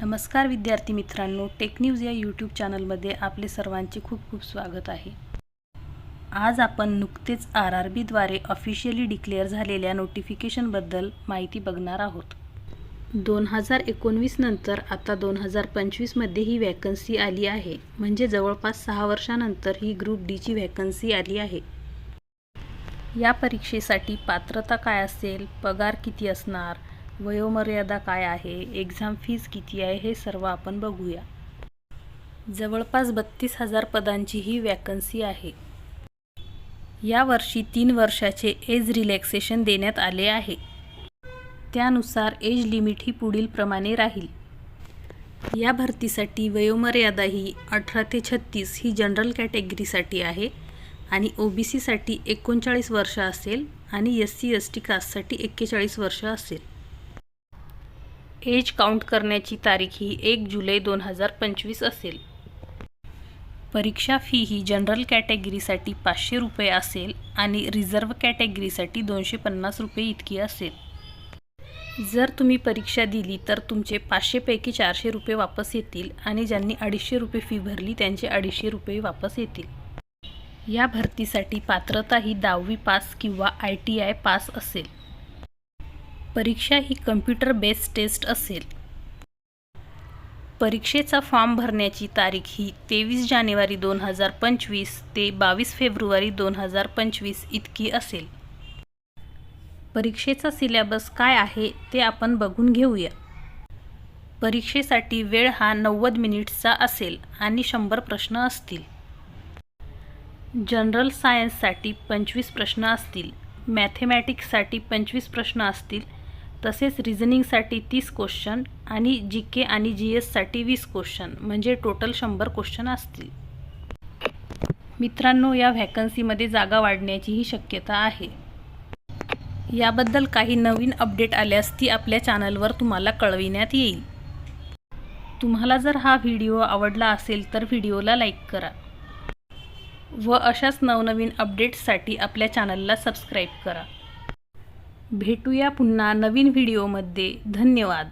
नमस्कार विद्यार्थी मित्रांनो, टेक न्यूज या यूट्यूब चॅनलमध्ये आपले सर्वांचे खूप खूप स्वागत आहे। आज आपण नुकतेच RRBद्वारे ऑफिशियली डिक्लेअर झालेल्या नोटिफिकेशनबद्दल माहिती बघणार आहोत। 2019 नंतर आता 2025 मध्ये ही वॅकन्सी आली आहे, म्हणजे जवळपास 6 वर्षांनंतर ही ग्रुप डी ची वॅकन्सी आली आहे। या परीक्षेसाठी पात्रता काय असेल, पगार किती असणार, वयोमर्यादा काय आहे, एक्झाम फीज किती आहे, हे सर्व आपण बघूया। जवळपास 32,000 पदांची ही वॅकन्सी आहे। या वर्षी 3 वर्षाचे एज रिलॅक्सेशन देण्यात आले आहे। त्यानुसार एज लिमिट ही पुढील प्रमाणे राहील। या भरतीसाठी वयोमर्यादा ही 18 ते 36 ही जनरल कॅटेगरीसाठी आहे आणि OBC साठी 39 वर्ष असेल आणि SC ST कास्टसाठी 41 वर्ष असेल। एज काउंट करण्याची तारीख ही 1 जुलै 2025 असेल। परीक्षा फी ही जनरल कॅटेगरीसाठी 500 रुपये असेल आणि रिझर्व्ह कॅटेगरीसाठी 250 रुपये इतकी असेल। जर तुम्ही परीक्षा दिली तर तुमचे 500 पैकी 400 रुपये वापस येतील आणि ज्यांनी 250 रुपये फी भरली त्यांचे 250 रुपये वापस येतील। या भरतीसाठी पात्रता ही 10वी पास किंवा ITI पास असेल। परीक्षा ही कम्प्युटर बेस्ड टेस्ट असेल। परीक्षेचा फॉर्म भरण्याची तारीख ही 23 जानेवारी 2025 ते 22 फेब्रुवारी 2025 इतकी असेल। परीक्षेचा सिलेबस काय आहे ते आपण बघून घेऊया। परीक्षेसाठी वेळ हा 90 मिनिट्सचा असेल आणि 100 प्रश्न असतील। जनरल सायन्ससाठी 25 प्रश्न असतील, मॅथेमॅटिक्ससाठी 25 प्रश्न असतील, तसेच रिझनिंगसाठी 30 क्वेश्चन आणि GK आणि GS साठी 20 क्वेश्चन, म्हणजे टोटल 100 क्वेश्चन असतील। मित्रांनो, या व्हॅकन्सीमध्ये जागा वाढण्याचीही शक्यता आहे। याबद्दल काही नवीन अपडेट आल्यास ती आपल्या चॅनलवर तुम्हाला कळविण्यात येईल। तुम्हाला जर हा व्हिडिओ आवडला असेल तर व्हिडिओला लाईक करा व अशाच नवनवीन अपडेट्ससाठी आपल्या चॅनलला सबस्क्राईब करा। भेटूया पुन्हा नवीन व्हिडिओमध्ये। धन्यवाद।